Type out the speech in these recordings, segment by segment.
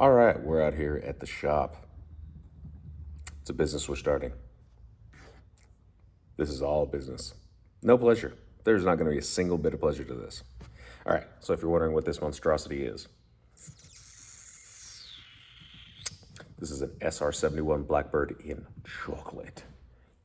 All right, we're out here at the shop. It's a business we're starting. This is all business. No pleasure. There's not going to be a single bit of pleasure to this. All right, so if you're wondering what this monstrosity is, this is an SR-71 Blackbird in chocolate.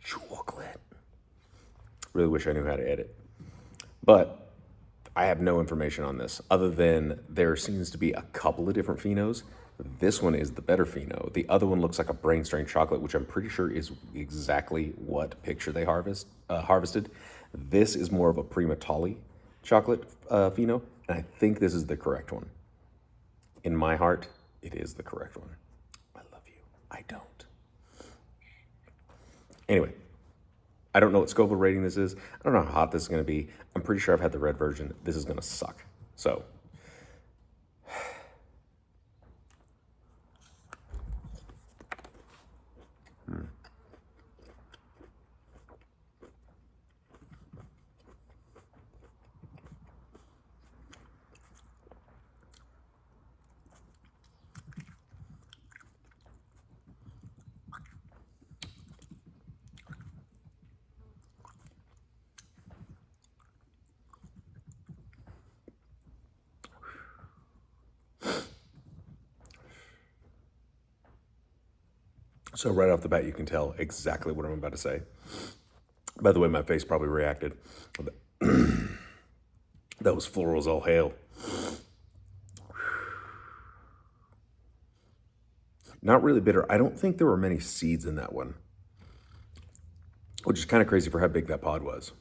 Chocolate. Really wish I knew how to edit. But I have no information on this other than there seems to be a couple of different phenos. This one is the better pheno. The other one looks like a brain strain chocolate, which I'm pretty sure is exactly what picture they harvested. This is more of a Primatali chocolate pheno, and I think this is the correct one. In my heart, it is the correct one. I love you. I don't. Anyway, I don't know what Scoville rating this is. I don't know how hot this is going to be. I'm pretty sure I've had the red version. This is going to suck. So, so right off the bat, you can tell exactly what I'm about to say. By the way, my face probably reacted. Those florals all hail. Not really bitter. I don't think there were many seeds in that one, which is kind of crazy for how big that pod was.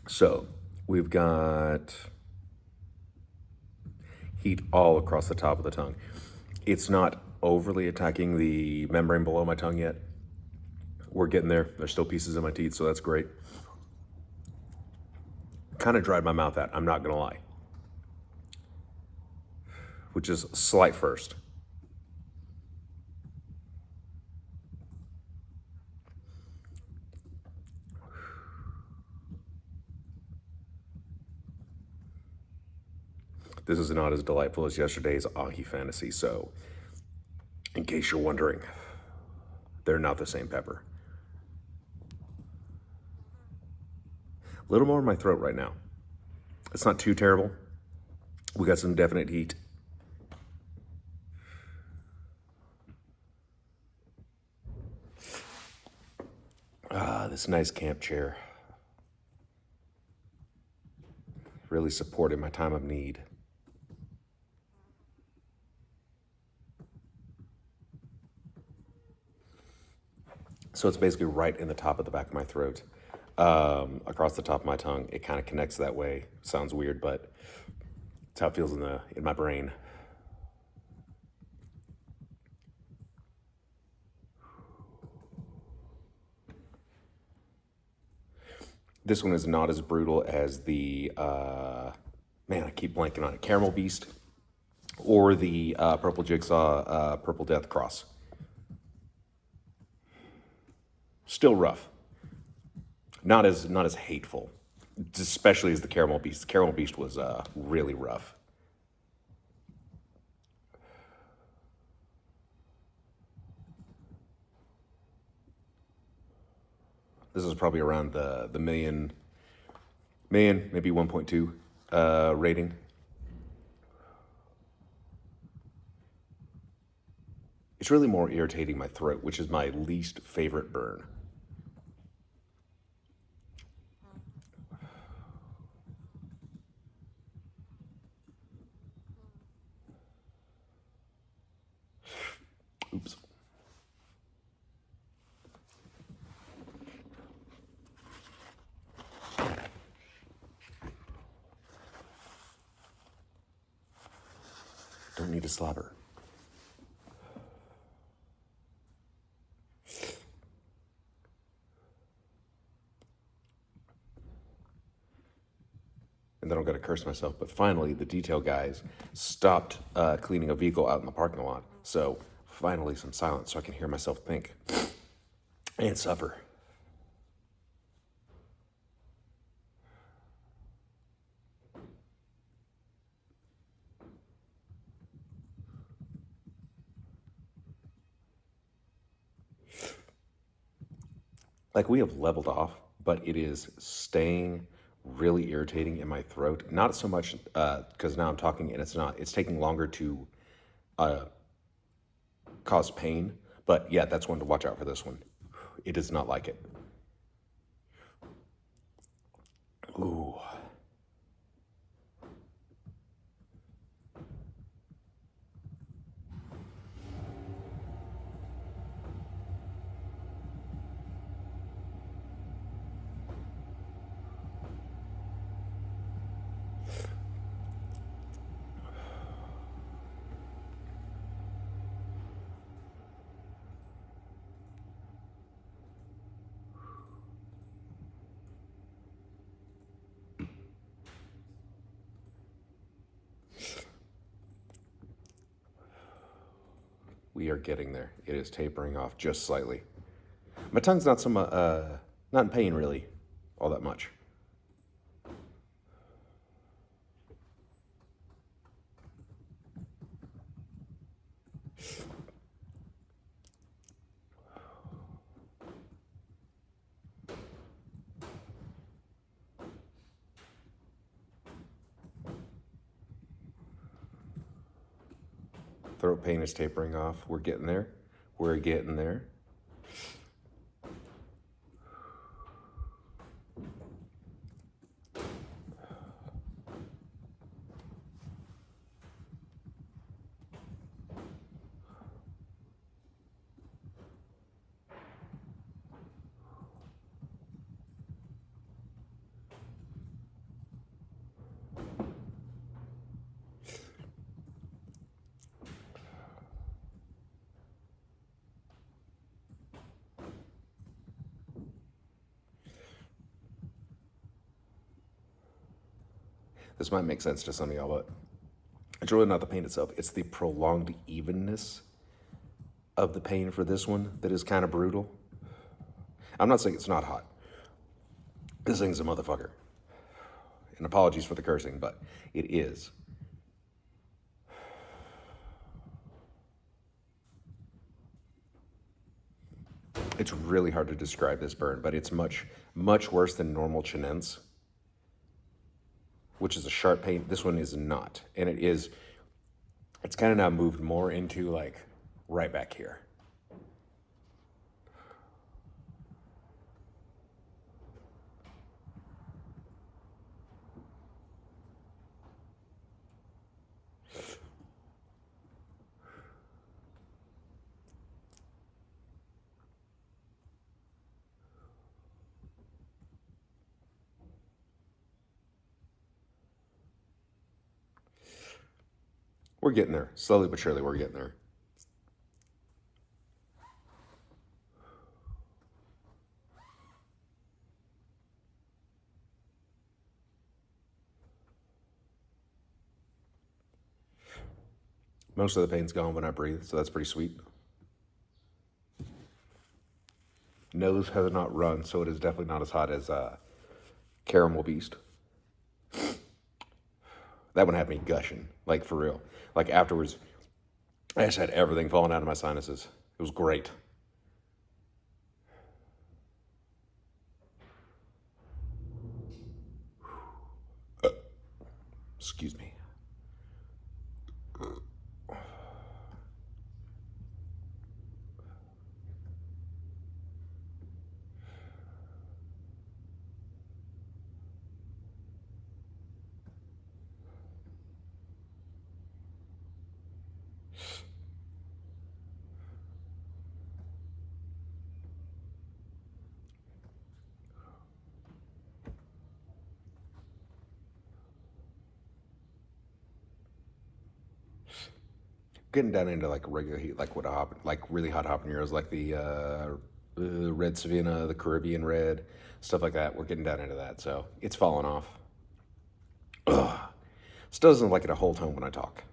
So we've got heat all across the top of the tongue. It's not overly attacking the membrane below my tongue yet. We're getting there. There's still pieces in my teeth, so that's great. Kind of dried my mouth out, I'm not gonna lie. Which is slight first. This is not as delightful as yesterday's ahi fantasy, so in case you're wondering, they're not the same pepper. A little more in my throat right now. It's not too terrible. We got some definite heat. This nice camp chair really supported my time of need. So it's basically right in the top of the back of my throat, across the top of my tongue. It kind of connects that way. Sounds weird, but it's how it feels in my brain. This one is not as brutal as the, man, I keep blanking on it, Caramel Beast or the Purple Jigsaw Purple Death Cross. Still rough. Not as hateful, especially as the Caramel Beast. The Caramel Beast was really rough. This is probably around the million, maybe 1.2 rating. It's really more irritating my throat, which is my least favorite burn. Oops. Don't need to slobber. And then I'm going to curse myself. But finally, the detail guys stopped cleaning a vehicle out in the parking lot. So finally, some silence so I can hear myself think and suffer. like we have leveled off, but it is staying really irritating in my throat. Not so much because now I'm talking and it's not. It's taking longer to cause pain. But yeah, that's one to watch out for this one. It does not like it. Ooh. We are getting there. It is tapering off just slightly. My tongue's not not in pain really, all that much. Throat pain is tapering off. We're getting there. We're getting there. This might make sense to some of y'all, but it's really not the pain itself. It's the prolonged evenness of the pain for this one that is kind of brutal. I'm not saying it's not hot. This thing's a motherfucker. And apologies for the cursing, but it is. It's really hard to describe this burn, but it's much, much worse than normal chinense, which is a sharp pain. This one is not. And it's kind of now moved more into like right back here. We're getting there. Slowly but surely, we're getting there. Most of the pain's gone when I breathe, so that's pretty sweet. Nose has not run, so it is definitely not as hot as Caramel Beast. That one had me gushing, like for real. Like afterwards, I just had everything falling out of my sinuses. It was great. Excuse me. Getting down into like regular heat, like what like really hot habaneros, like the red Savannah, the Caribbean red, stuff like that. We're getting down into that, so it's falling off. Ugh. Still doesn't like it a whole tone when I talk,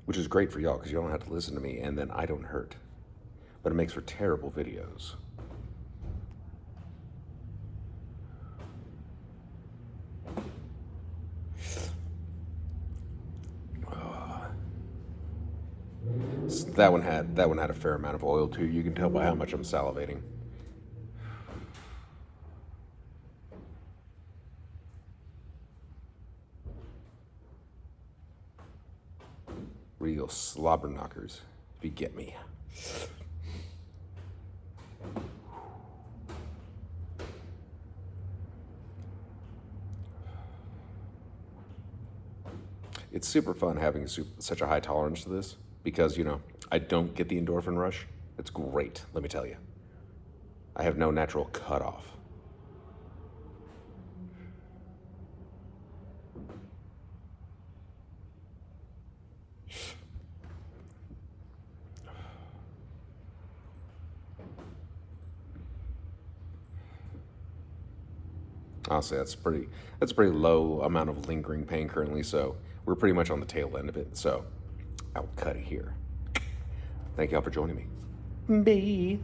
which is great for y'all because you don't have to listen to me and then I don't hurt, but it makes for terrible videos. That one had a fair amount of oil too. You can tell by how much I'm salivating. Real slobber knockers, if you get me. It's super fun having such a high tolerance to this because, you know, I don't get the endorphin rush. It's great, let me tell you. I have no natural cutoff. Honestly, that's a pretty low amount of lingering pain currently, so we're pretty much on the tail end of it. So I'll cut it here. Thank y'all for joining me. Bye.